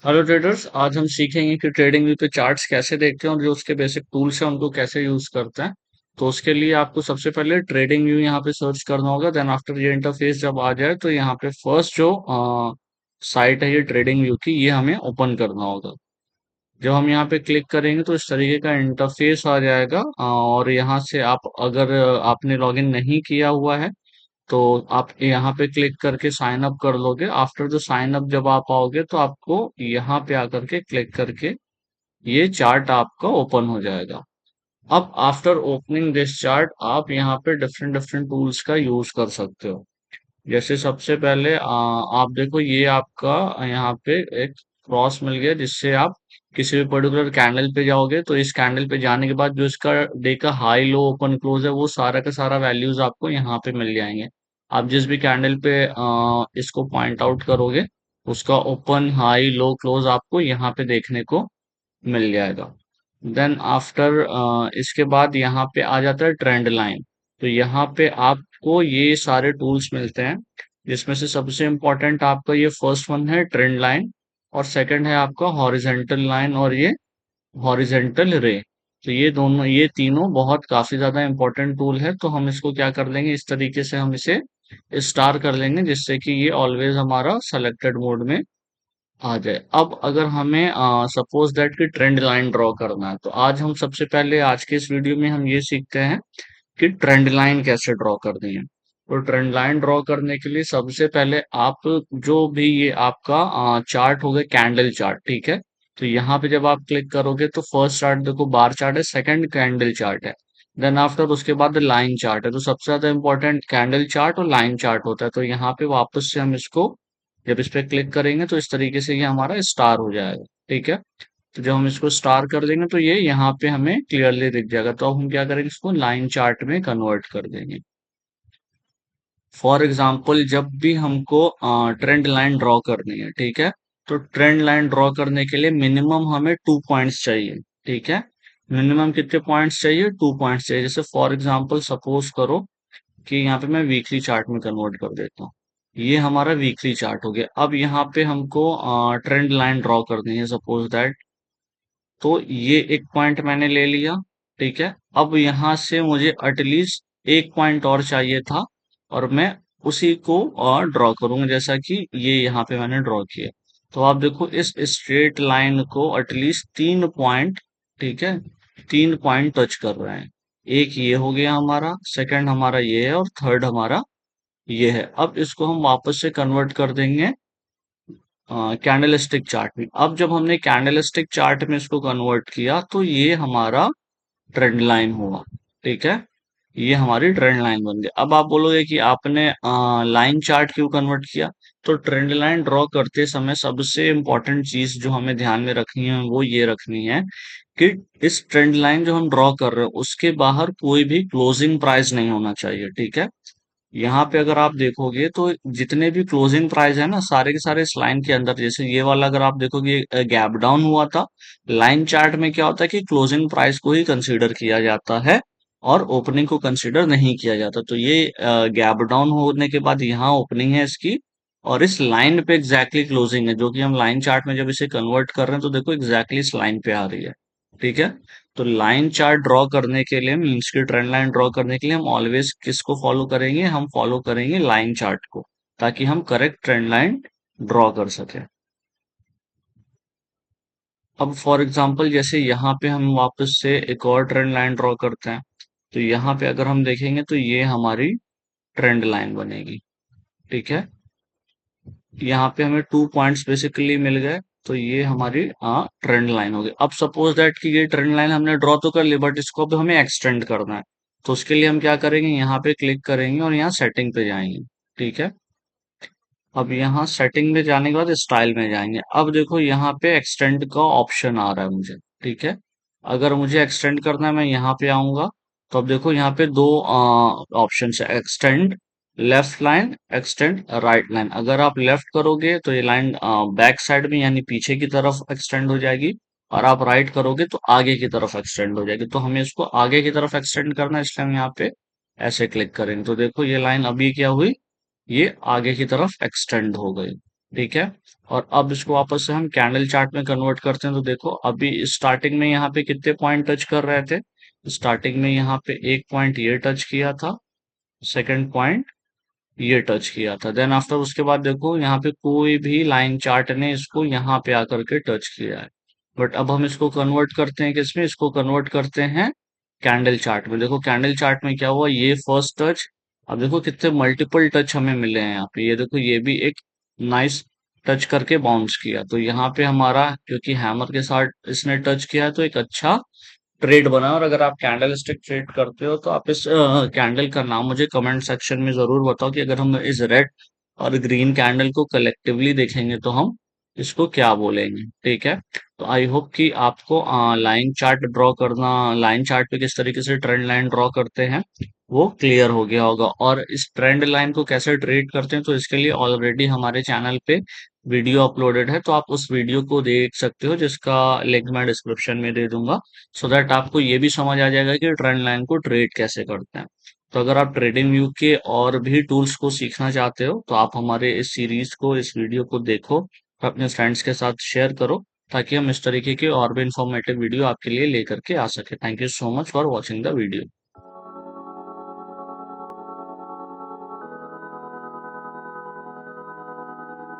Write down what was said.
Hello traders. आज हम सीखेंगे कि ट्रेडिंग व्यू पे चार्ट्स कैसे देखते हैं और जो उसके बेसिक टूल्स हैं उनको कैसे यूज करते हैं। तो उसके लिए आपको सबसे पहले ट्रेडिंग व्यू यहाँ पे सर्च करना होगा। देन आफ्टर ये इंटरफेस जब आ जाए तो यहाँ पे फर्स्ट जो साइट है ये ट्रेडिंग व्यू की, ये हमें ओपन करना होगा। जब हम यहाँ पे क्लिक करेंगे तो इस तरीके का इंटरफेस आ जाएगा। और यहाँ से आप अगर आपने लॉगिन नहीं किया हुआ है तो आप यहाँ पे क्लिक करके साइन अप कर लोगे। आफ्टर द साइन अप जब आप आओगे तो आपको यहाँ पे आकर के क्लिक करके ये चार्ट आपका ओपन हो जाएगा। अब आफ्टर ओपनिंग दिस चार्ट आप यहाँ पे डिफरेंट डिफरेंट टूल्स का यूज कर सकते हो। जैसे सबसे पहले आप देखो ये आपका यहाँ पे एक क्रॉस मिल गया, जिससे आप किसी भी पर्टिकुलर कैंडल पे जाओगे तो इस कैंडल पे जाने के बाद जो इसका डे का हाई लो ओपन क्लोज है वो सारा का सारा वैल्यूज आपको यहाँ पे मिल जाएंगे। आप जिस भी कैंडल पे इसको पॉइंट आउट करोगे उसका ओपन हाई लो क्लोज आपको यहाँ पे देखने को मिल जाएगा। देन आफ्टर इसके बाद यहाँ पे आ जाता है ट्रेंड लाइन। तो यहाँ पे आपको ये सारे टूल्स मिलते हैं, जिसमें से सबसे इम्पोर्टेंट आपका ये फर्स्ट वन है ट्रेंड लाइन, और सेकंड है आपका हॉरिजेंटल लाइन, और ये हॉरिजेंटल रे। तो ये दोनों, ये तीनों बहुत काफी ज्यादा इंपॉर्टेंट टूल है। तो हम इसको क्या कर लेंगे, इस तरीके से हम इसे स्टार कर लेंगे जिससे कि ये ऑलवेज हमारा सेलेक्टेड मोड में आ जाए। अब अगर हमें सपोज दैट कि ट्रेंड लाइन ड्रॉ करना है तो आज हम सबसे पहले आज के इस वीडियो में हम ये सीखते हैं कि ट्रेंड लाइन कैसे ड्रॉ करनी है। तो ट्रेंड लाइन ड्रॉ करने के लिए सबसे पहले आप जो भी ये आपका चार्ट हो गया कैंडल चार्ट, ठीक है। तो यहाँ पे जब आप क्लिक करोगे तो फर्स्ट चार्ट देखो बार चार्ट है, सेकंड कैंडल चार्ट है, देन आफ्टर उसके बाद लाइन चार्ट है। तो सबसे ज्यादा इंपॉर्टेंट कैंडल चार्ट और लाइन चार्ट होता है। तो यहाँ पे वापस से हम इसको जब इस पे क्लिक करेंगे तो इस तरीके से ये हमारा स्टार हो जाएगा, ठीक है। तो जब हम इसको स्टार कर देंगे तो ये यहाँ पे हमें क्लियरली दिख जाएगा। तो अब हम क्या करेंगे, इसको लाइन चार्ट में कन्वर्ट कर देंगे। फॉर एग्जाम्पल जब भी हमको ट्रेंड लाइन ड्रॉ करनी है, ठीक है, तो ट्रेंड लाइन ड्रॉ करने के लिए मिनिमम हमें 2 पॉइंट्स चाहिए, ठीक है। मिनिमम कितने पॉइंट्स चाहिए, 2 पॉइंट्स चाहिए। जैसे फॉर एग्जाम्पल सपोज करो कि यहाँ पे मैं वीकली चार्ट में कन्वर्ट कर देता हूँ। ये हमारा वीकली चार्ट हो गया। अब यहाँ पे हमको ट्रेंड लाइन ड्रॉ करनी है सपोज दैट। तो ये एक पॉइंट मैंने ले लिया, ठीक है। अब यहाँ से मुझे एटलीस्ट एक पॉइंट और चाहिए था, और मैं उसी को और ड्रॉ करूंगा जैसा कि ये यहाँ पे मैंने ड्रॉ किया। तो आप देखो इस स्ट्रेट लाइन को एटलीस्ट 3 पॉइंट, ठीक है, 3 पॉइंट टच कर रहे हैं। एक ये हो गया हमारा, सेकंड हमारा ये है, और थर्ड हमारा ये है। अब इसको हम वापस से कन्वर्ट कर देंगे कैंडलस्टिक चार्ट में। अब जब हमने कैंडलस्टिक चार्ट में इसको कन्वर्ट किया तो ये हमारा ट्रेंड लाइन हुआ, ठीक है। ये हमारी ट्रेंड लाइन बन गई। अब आप बोलोगे कि आपने लाइन चार्ट क्यों कन्वर्ट किया। तो ट्रेंड लाइन ड्रॉ करते समय सबसे इम्पोर्टेंट चीज जो हमें ध्यान में रखनी है वो ये रखनी है कि इस ट्रेंड लाइन जो हम ड्रॉ कर रहे हैं उसके बाहर कोई भी क्लोजिंग प्राइस नहीं होना चाहिए, ठीक है। यहाँ पे अगर आप देखोगे तो जितने भी क्लोजिंग प्राइस है ना सारे के सारे इस लाइन के अंदर, जैसे ये वाला अगर आप देखोगे गैप डाउन हुआ था। लाइन चार्ट में क्या होता है कि क्लोजिंग प्राइस को ही कंसीडर किया जाता है और ओपनिंग को कंसीडर नहीं किया जाता। तो ये गैप डाउन होने के बाद यहाँ ओपनिंग है इसकी, और इस लाइन पे एग्जैक्टली क्लोजिंग है, जो कि हम लाइन चार्ट में जब इसे कन्वर्ट कर रहे हैं तो देखो एग्जैक्टली इस लाइन पे आ रही है, ठीक है। तो लाइन चार्ट ड्रॉ करने के लिए, मीन्स की ट्रेंड लाइन ड्रॉ करने के लिए हम ऑलवेज किसको फॉलो करेंगे, हम फॉलो करेंगे लाइन चार्ट को, ताकि हम करेक्ट ट्रेंड लाइन ड्रॉ कर सके। अब फॉर एग्जांपल जैसे यहाँ पे हम वापस से एक और ट्रेंड लाइन ड्रॉ करते हैं। तो यहाँ पे अगर हम देखेंगे तो ये हमारी ट्रेंड लाइन बनेगी, ठीक है। यहाँ पे हमें 2 पॉइंट्स बेसिकली मिल गए। तो ये हमारी ट्रेंड लाइन हो गई। अब सपोज दैट कि ये ट्रेंड लाइन हमने ड्रॉ तो कर ली, बट इसको अब हमें एक्सटेंड करना है। तो उसके लिए हम क्या करेंगे, यहाँ पे क्लिक करेंगे और यहाँ सेटिंग पे जाएंगे, ठीक है। अब यहाँ सेटिंग में जाने के बाद स्टाइल में जाएंगे। अब देखो यहाँ पे एक्सटेंड का ऑप्शन आ रहा है मुझे, ठीक है। अगर मुझे एक्सटेंड करना है मैं यहाँ पे आऊंगा। तो अब देखो यहाँ पे दो ऑप्शन है, extend left line, extend right line. अगर आप लेफ्ट करोगे तो ये लाइन बैक साइड में यानी पीछे की तरफ एक्सटेंड हो जाएगी, और आप राइट करोगे तो आगे की तरफ एक्सटेंड हो जाएगी। तो हमें इसको आगे की तरफ एक्सटेंड करना है, इसलिए हम यहाँ पे ऐसे क्लिक करेंगे। तो देखो ये लाइन अभी क्या हुई, ये आगे की तरफ एक्सटेंड हो गई। ठीक है। और अब इसको वापस से हम कैंडल चार्ट में कन्वर्ट करते हैं, तो देखो अभी स्टार्टिंग में यहाँ पे कितने पॉइंट टच कर रहे थे। स्टार्टिंग में यहाँ पे एक पॉइंट ये टच किया था, सेकंड पॉइंट ये टच किया था, देन आफ्टर उसके बाद देखो यहाँ पे कोई भी लाइन चार्ट ने इसको यहाँ पे आकर के टच किया है। बट अब हम इसको कन्वर्ट करते हैं किसमें, इसको कन्वर्ट करते हैं कैंडल चार्ट में। देखो कैंडल चार्ट में क्या हुआ, ये फर्स्ट टच, अब देखो कितने मल्टीपल टच हमें मिले हैं यहाँ पे, ये देखो ये भी एक नाइस टच करके बाउंस किया। तो यहाँ पे हमारा क्योंकि हैमर के साथ इसने टच किया है तो एक अच्छा ट्रेड बना। और अगर आप कैंडल स्टिक ट्रेड करते हो तो आप इस कैंडल का नाम मुझे कमेंट सेक्शन में जरूर बताओ कि अगर हम इस रेड और ग्रीन कैंडल को कलेक्टिवली देखेंगे तो हम इसको क्या बोलेंगे। ठीक है। तो आई होप कि आपको लाइन चार्ट ड्रॉ करना, लाइन चार्ट पे किस तरीके से ट्रेंड लाइन ड्रॉ करते हैं वो क्लियर हो गया होगा। और इस ट्रेंड लाइन को कैसे ट्रेड करते हैं तो इसके लिए ऑलरेडी हमारे चैनल पे वीडियो अपलोडेड है, तो आप उस वीडियो को देख सकते हो जिसका लिंक मैं डिस्क्रिप्शन में दे दूंगा, सो दैट आपको ये भी समझ आ जाएगा कि ट्रेंड लाइन को ट्रेड कैसे करते हैं। तो अगर आप ट्रेडिंग व्यू के और भी टूल्स को सीखना चाहते हो तो आप हमारे इस सीरीज को, इस वीडियो को देखो और अपने फ्रेंड्स के साथ शेयर करो, ताकि हम इस तरीके के और भी इंफॉर्मेटिव वीडियो आपके लिए लेकर के आ सके। Thank you so much for watching the video.